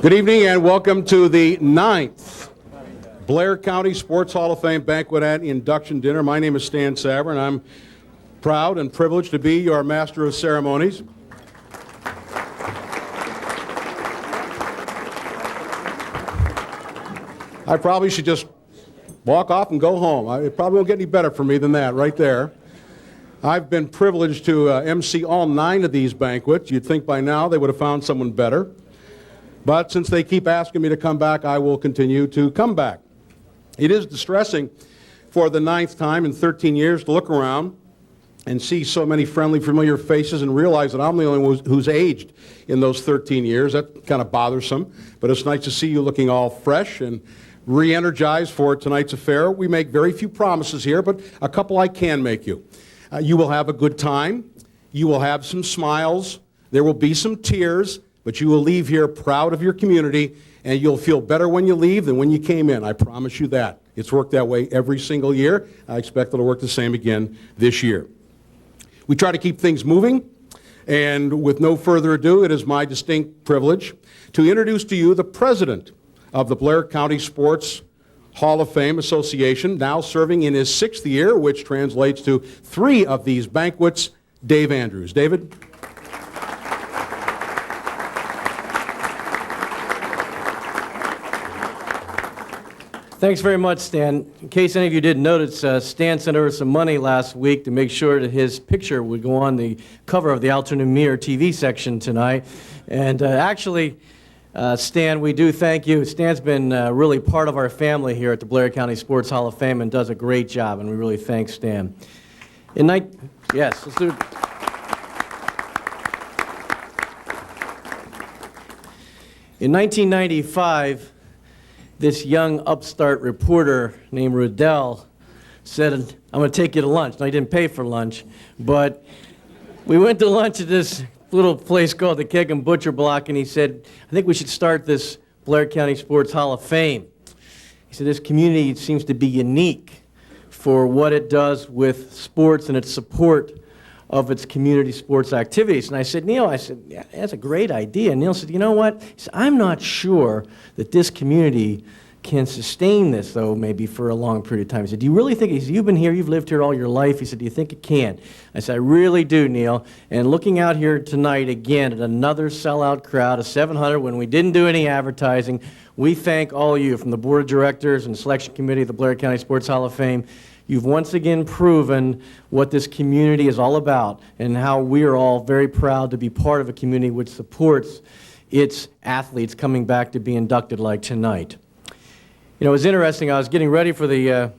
Good evening and welcome to the 9th Blair County Sports Hall of Fame Banquet and Induction Dinner. My name is Stan Saver and I'm proud and privileged to be your Master of Ceremonies. I probably should just walk off and go home. It probably won't get any better for me than that right there. I've been privileged to MC all 9 of these banquets. You'd think by now they would have found someone better. But since they keep asking me to come back, I will continue to come back. It is distressing for the 9th time in 13 years to look around and see so many friendly, familiar faces and realize that I'm the only one who's aged in those 13 years. That's kind of bothersome, but it's nice to see you looking all fresh and re-energized for tonight's affair. We make very few promises here, but a couple I can make you. You will have a good time. You will have some smiles. There will be some tears. But you will leave here proud of your community, and you'll feel better when you leave than when you came in. I promise you that. It's worked that way every single year. I expect it'll work the same again this year. We try to keep things moving, and with no further ado, it is my distinct privilege to introduce to you the president of the Blair County Sports Hall of Fame Association, now serving in his 6th year, which translates to 3 of these banquets, Dave Andrews. David? Thanks very much, Stan. In case any of you didn't notice, Stan sent over some money last week to make sure that his picture would go on the cover of the Alternate Mirror TV section tonight. And actually, Stan, we do thank you. Stan's been really part of our family here at the Blair County Sports Hall of Fame and does a great job, and we really thank Stan. Yes, let's do it. In 1995, this young upstart reporter named Riddell said, I'm going to take you to lunch. Now, he didn't pay for lunch, but we went to lunch at this little place called the Keg and Butcher Block, and he said, I think we should start this Blair County Sports Hall of Fame. He said, this community seems to be unique for what it does with sports and its support of its community sports activities. And I said, Neil, yeah, that's a great idea. And Neil said, you know what? He said, I'm not sure that this community can sustain this, though, maybe for a long period of time. He said, do you really think, he said, you've been here, you've lived here all your life. He said, do you think it can? I said, I really do, Neil. And looking out here tonight again at another sellout crowd of 700 when we didn't do any advertising, we thank all of you from the Board of Directors and Selection Committee of the Blair County Sports Hall of Fame. You've once again proven what this community is all about and how we are all very proud to be part of a community which supports its athletes coming back to be inducted like tonight. You know, it was interesting. I was getting ready for the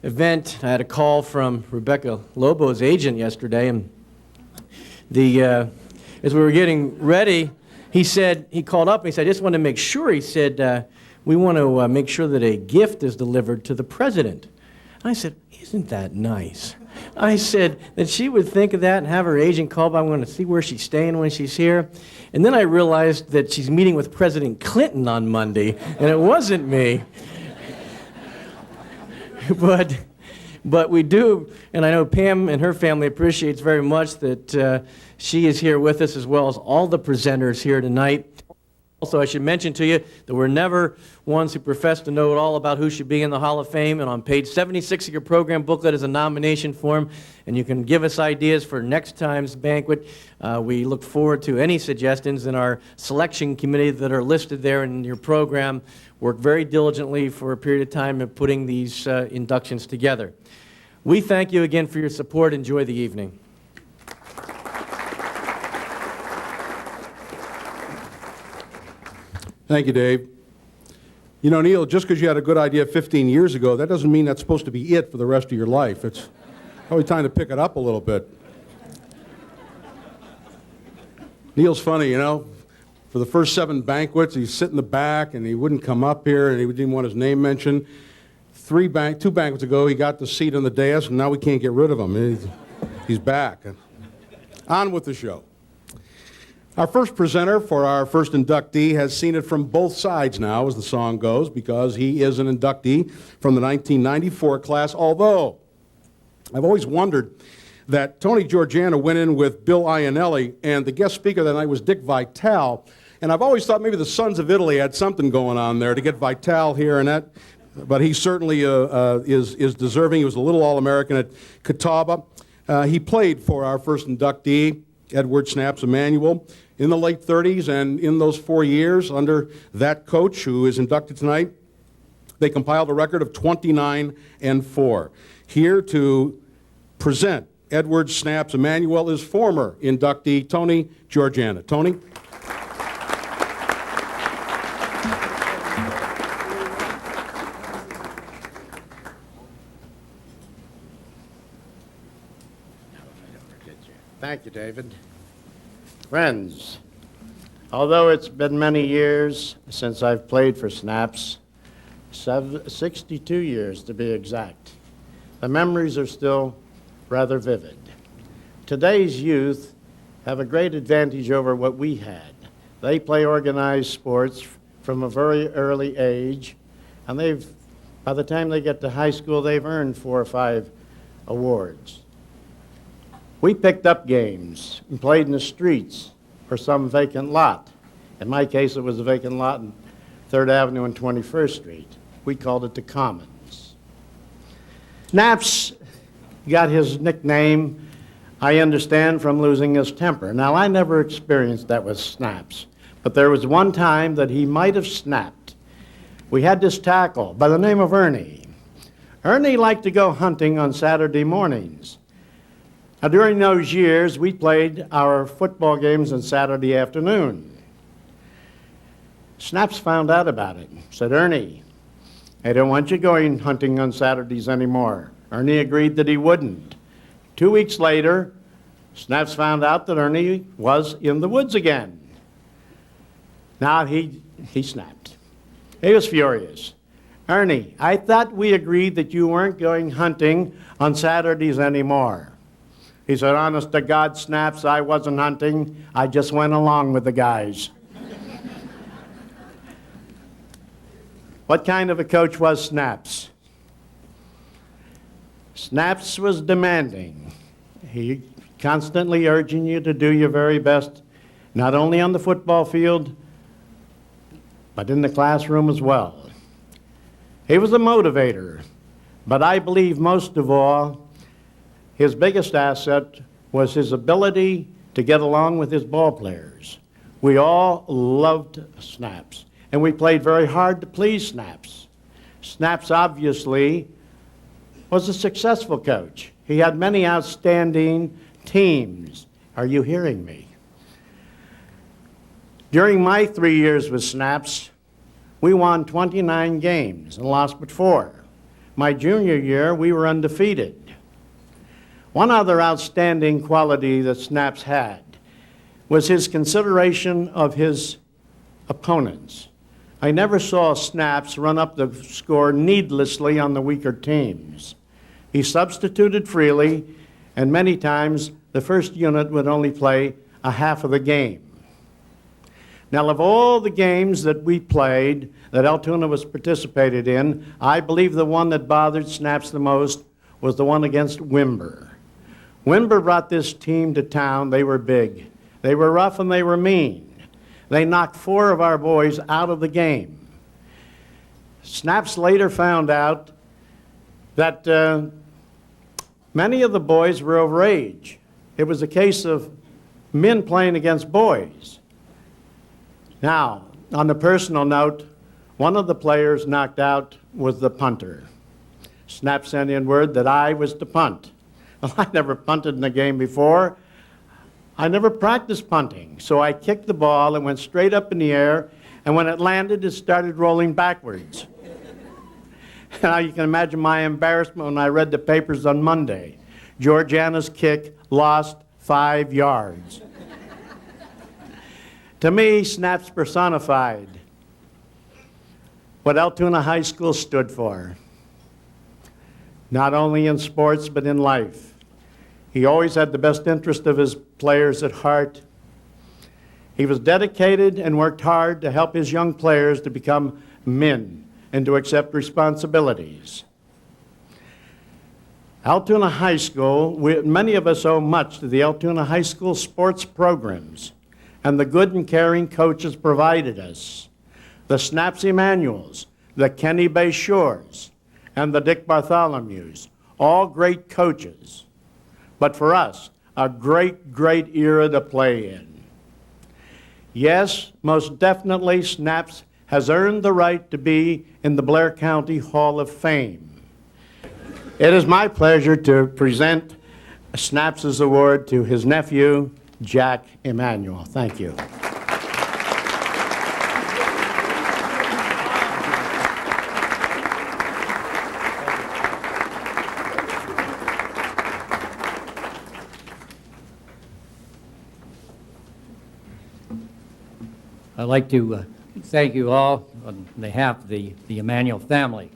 event. I had a call from Rebecca Lobo's agent yesterday, and as we were getting ready, he called up and he said, I just want to make sure, he said, we want to make sure that a gift is delivered to the president. I said, isn't that nice? I said that she would think of that and have her agent call, but I'm going to see where she's staying when she's here. And then I realized that she's meeting with President Clinton on Monday, and it wasn't me. But we do, and I know Pam and her family appreciates very much that she is here with us, as well as all the presenters here tonight. Also, I should mention to you that we're never ones who profess to know it all about who should be in the Hall of Fame, and on page 76 of your program booklet is a nomination form, and you can give us ideas for next time's banquet. We look forward to any suggestions, and our selection committee that are listed there in your program work very diligently for a period of time in putting these inductions together. We thank you again for your support. Enjoy the evening. Thank you, Dave. You know, Neil, just because you had a good idea 15 years ago, that doesn't mean that's supposed to be it for the rest of your life. It's probably time to pick it up a little bit. Neil's funny, you know. For the first 7 banquets, he'd sit in the back, and he wouldn't come up here, and he didn't want his name mentioned. 2 banquets ago, he got the seat on the dais, and now we can't get rid of him. He's back. On with the show. Our first presenter for our first inductee has seen it from both sides now, as the song goes, because he is an inductee from the 1994 class, although I've always wondered that Tony Georgiana went in with Bill Iannelli, and the guest speaker that night was Dick Vitale, And I've always thought maybe the Sons of Italy had something going on there to get Vitale here and that. But he certainly is deserving. He was a little All-American at Catawba. He played for our first inductee, Edward Snaps Emanuel, in the late 30s, and in those 4 years under that coach who is inducted tonight, they compiled a record of 29-4. Here to present Edward Snaps Emanuel is former inductee Tony Georgiana. Tony? Thank you, David. Friends, although it's been many years since I've played for Snaps, 62 years to be exact, the memories are still rather vivid. Today's youth have a great advantage over what we had. They play organized sports from a very early age, and by the time they get to high school, they've earned 4 or 5 awards. We picked up games and played in the streets or some vacant lot. In my case, it was a vacant lot on 3rd Avenue and 21st Street. We called it the Commons. Snaps got his nickname, I understand, from losing his temper. Now, I never experienced that with Snaps, but there was one time that he might have snapped. We had this tackle by the name of Ernie. Ernie liked to go hunting on Saturday mornings. Now, during those years, we played our football games on Saturday afternoon. Snaps found out about it, said, Ernie, I don't want you going hunting on Saturdays anymore. Ernie agreed that he wouldn't. 2 weeks later, Snaps found out that Ernie was in the woods again. Now he snapped. He was furious. Ernie, I thought we agreed that you weren't going hunting on Saturdays anymore. He said, honest to God, Snaps, I wasn't hunting. I just went along with the guys. What kind of a coach was Snaps? Snaps was demanding. He constantly urging you to do your very best, not only on the football field, but in the classroom as well. He was a motivator, but I believe most of all, his biggest asset was his ability to get along with his ball players. We all loved Snaps, and we played very hard to please Snaps. Snaps obviously was a successful coach. He had many outstanding teams. Are you hearing me? During my 3 years with Snaps, we won 29 games and lost but 4. My junior year, we were undefeated. One other outstanding quality that Snaps had was his consideration of his opponents. I never saw Snaps run up the score needlessly on the weaker teams. He substituted freely, and many times the first unit would only play a half of the game. Now, of all the games that we played, that Altoona was participated in, I believe the one that bothered Snaps the most was the one against Wimber. Wimber brought this team to town. They were big. They were rough and they were mean. They knocked 4 of our boys out of the game. Snaps later found out that many of the boys were overage. It was a case of men playing against boys. Now, on the personal note, one of the players knocked out was the punter. Snaps sent in word that I was to punt. Well, I never punted in a game before. I never practiced punting, so I kicked the ball and went straight up in the air, and when it landed, it started rolling backwards. Now you can imagine my embarrassment when I read the papers on Monday. Georgiana's kick lost 5 yards. To me, Snaps personified what Altoona High School stood for, not only in sports but in life. He always had the best interest of his players at heart. He was dedicated and worked hard to help his young players to become men and to accept responsibilities. Altoona High School, many of us owe much to the Altoona High School sports programs. and the good and caring coaches provided us. The Snaps Emanuels, the Kenny Bay Shores, and the Dick Bartholomews, all great coaches. But for us, a great, great era to play in. Yes, most definitely, Snaps has earned the right to be in the Blair County Hall of Fame. It is my pleasure to present Snaps' award to his nephew, Jack Emanuel. Thank you. I'd like to thank you all on behalf of the Emanuel family.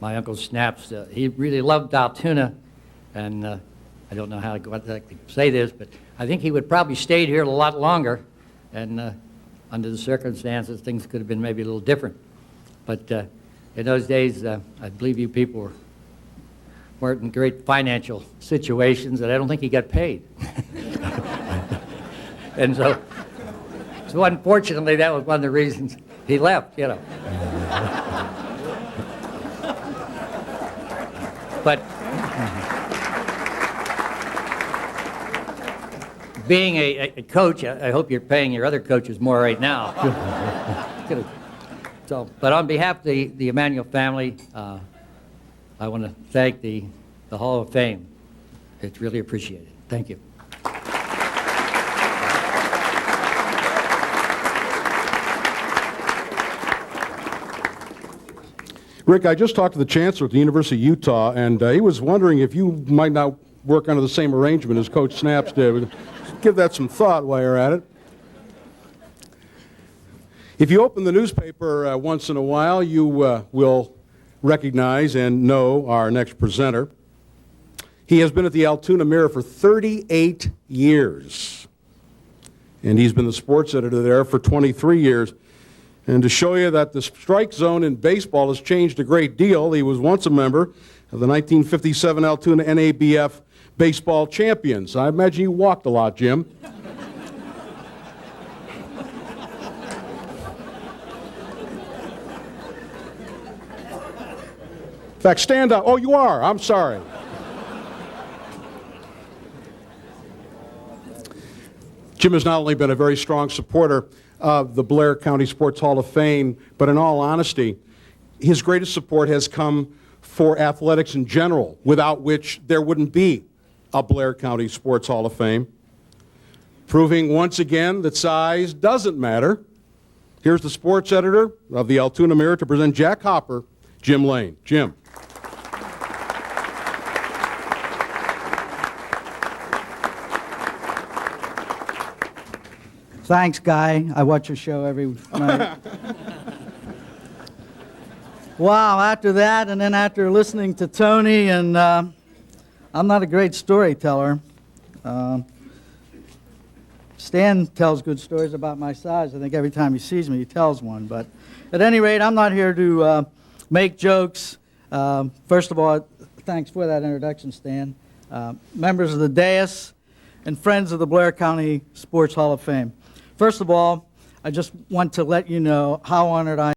My Uncle Snaps, he really loved Altoona, and I don't know how to say this, but I think he would probably stayed here a lot longer, and under the circumstances, things could have been maybe a little different. But in those days, I believe you people weren't in great financial situations, and I don't think he got paid. And so unfortunately, that was one of the reasons he left, you know. But being a coach, I hope you're paying your other coaches more right now. So, but on behalf of the Emanuel family, I want to thank the Hall of Fame. It's really appreciated. Thank you. Rick, I just talked to the chancellor at the University of Utah, and he was wondering if you might not work under the same arrangement as Coach Snaps did. Give that some thought while you're at it. If you open the newspaper once in a while, you will recognize and know our next presenter. He has been at the Altoona Mirror for 38 years, and he's been the sports editor there for 23 years. And to show you that the strike zone in baseball has changed a great deal, he was once a member of the 1957 Altoona NABF baseball champions. I imagine you walked a lot, Jim. In fact, stand up. Oh, you are. I'm sorry. Jim has not only been a very strong supporter of the Blair County Sports Hall of Fame, but in all honesty, his greatest support has come for athletics in general, without which there wouldn't be a Blair County Sports Hall of Fame. Proving once again that size doesn't matter. Here's the sports editor of the Altoona Mirror to present Jack Hopper, Jim Lane. Jim. Thanks, Guy. I watch your show every night. Wow, after that, and then after listening to Tony, and I'm not a great storyteller. Stan tells good stories about my size. I think every time he sees me, he tells one. But at any rate, I'm not here to make jokes. First of all, thanks for that introduction, Stan. Members of the dais and friends of the Blair County Sports Hall of Fame. First of all, I just want to let you know how honored I